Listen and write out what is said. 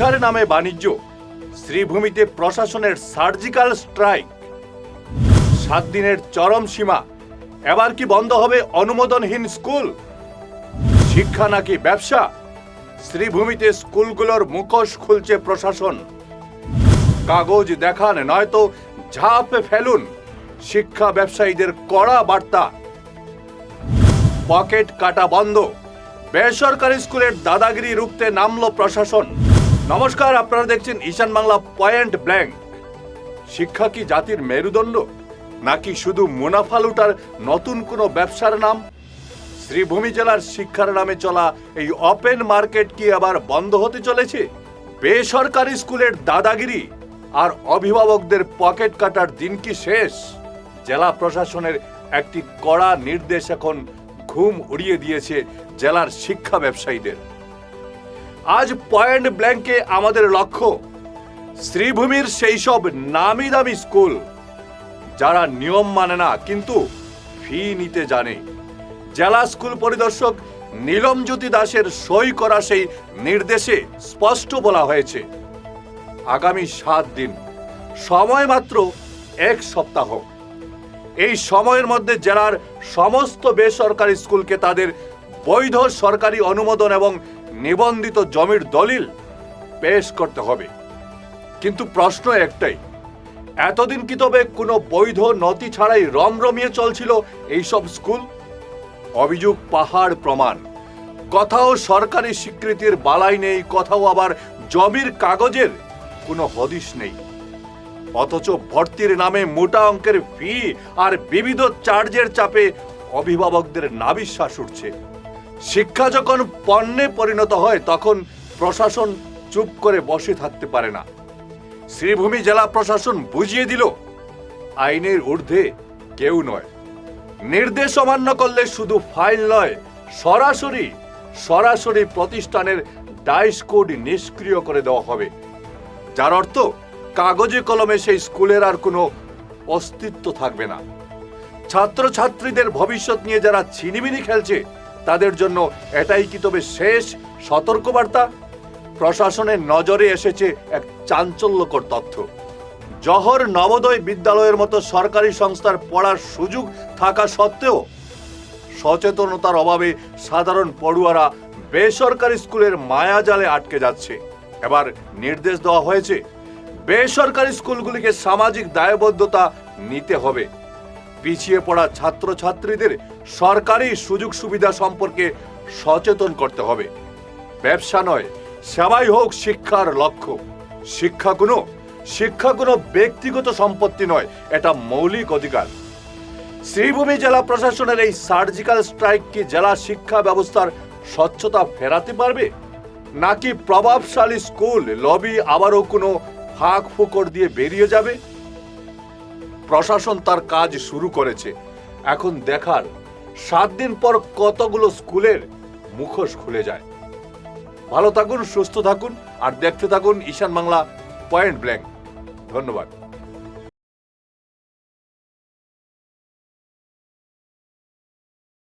শিক্ষার নামে বাণিজ্য, শ্রীভূমিতে প্রশাসনের সার্জিক্যাল স্ট্রাইক, 7 দিনের চরম সীমা, এবার কি বন্ধ হবে অনুমোদনহীন স্কুল? শিক্ষা নাকি ব্যবসা? শ্রীভূমিতে স্কুলগুলোর মুখোশ খুলছে প্রশাসন। কাগজ দেখান নয়তো ঝাঁপে ফেলুন, শিক্ষা ব্যবসায়ীদের কড়া বার্তা। পকেট কাটা বন্ধ, বেসরকারি স্কুলের দাদাগিরি রুখতে নামলো প্রশাসন। নমস্কার, আপনারা দেখছেন ঈশান বাংলা পয়েন্ট ব্ল্যাঙ্ক। শিক্ষা কি জাতির মেরুদণ্ড, নাকি শুধু মুনাফা লুটার নতুন কোনো ব্যবসার নাম? শ্রীভূমি জেলার শিক্ষার নামে চলা এই ওপেন মার্কেট কি আবার বন্ধ হতে চলেছে? বেসরকারি স্কুলের দাদাগিরি আর অভিভাবকদের পকেট কাটার দিন কি শেষ? জেলা প্রশাসনের একটি কড়া নির্দেশ এখন ঘুম উড়িয়ে দিয়েছে জেলার শিক্ষা ব্যবসায়ীদের। আজ পয়েন্ট ব্ল্যাঙ্কে আমাদের লক্ষ্য শ্রীভূমির সেই সব নামি দামি স্কুল যারা নিয়ম মানে না কিন্তু ফি নিতে জানে। জেলা স্কুল পরিদর্শক নীলমজ্যোতি দাসের সই করা সেই নির্দেশে স্পষ্ট বলা হয়েছে, আগামী 7 দিন, সময় মাত্র 1 সপ্তাহ। এই সময়ের মধ্যে জেলার সমস্ত বেসরকারি স্কুলকে তাদের বৈধ সরকারি অনুমোদন এবং নিবন্ধিত জমির দলিল পেশ করতে হবে। কিন্তু প্রশ্ন একটাই, এতদিন কি তবে কোনো বৈধ নথি ছাড়াই রমরমিয়ে চলছিল এইসব স্কুল? অভিযোগ পাহাড় প্রমাণ, কোথাও সরকারি স্বীকৃতির বালাই নেই, কোথাও আবার জমির কাগজের কোনো হদিশ নেই। অথচ ভর্তির নামে মোটা অঙ্কের ফি আর বিবিধ চার্জের চাপে অভিভাবকদের নাবিশ্বাস উঠছে। শিক্ষা যখন পণ্যে পরিণত হয় তখন প্রশাসন চুপ করে বসে থাকতে পারে না। শ্রীভূমি জেলা প্রশাসন বুঝিয়ে দিল, আইনের ঊর্ধ্বে কেউ নয়। নির্দেশ অমান্য করলে শুধু ফাইল নয়, সরাসরি প্রতিষ্ঠানের ডাইস কোড নিষ্ক্রিয় করে দেওয়া হবে, যার অর্থ কাগজে কলমে সেই স্কুলের আর কোনো অস্তিত্ব থাকবে না। ছাত্রছাত্রীদের ভবিষ্যৎ নিয়ে যারা ছিনিমিনি খেলছে তাদের জন্য এটাই কি তবে শেষ সতর্কবার্তা? প্রশাসনের নজরে এসেছে এক চাঞ্চল্যকর তথ্য। জহর নবোদয় বিদ্যালয়ের মতো সরকারি সংস্থার পড়ার সুযোগ থাকা সত্ত্বেও সচেতনতার অভাবে সাধারণ পড়ুয়ারা বেসরকারি স্কুলের মায়াজালে আটকে যাচ্ছে। এবার নির্দেশ দেওয়া হয়েছে, বেসরকারি স্কুলগুলিকে সামাজিক দায়বদ্ধতা নিতে হবে। পিছিয়ে পড়া ছাত্রছাত্রীদের সরকারি সুযোগ সুবিধা সম্পর্কে সচেতন করতে হবে। ব্যবসা নয়, সেবাই হোক শিক্ষার লক্ষ্য। শিক্ষা কোনো ব্যক্তিগত সম্পত্তি নয়, এটা মৌলিক অধিকার। শ্রীভূমি জেলা প্রশাসনের এই সার্জিক্যাল স্ট্রাইক কি জেলা শিক্ষা ব্যবস্থার স্বচ্ছতা ফেরাতে পারবে, নাকি প্রভাবশালী স্কুল লবি আবারও কোনো ফাঁক ফোকর দিয়ে বেরিয়ে যাবে? প্রশাসন তার কাজ শুরু করেছে, এখন দেখার 7 দিন পর কতগুলো স্কুলের মুখোশ খুলে যায়। ভালো থাকুন, সুস্থ থাকুন আর দেখতে থাকুন ঈশান বাংলা পয়েন্ট ব্ল্যাঙ্ক। ধন্যবাদ।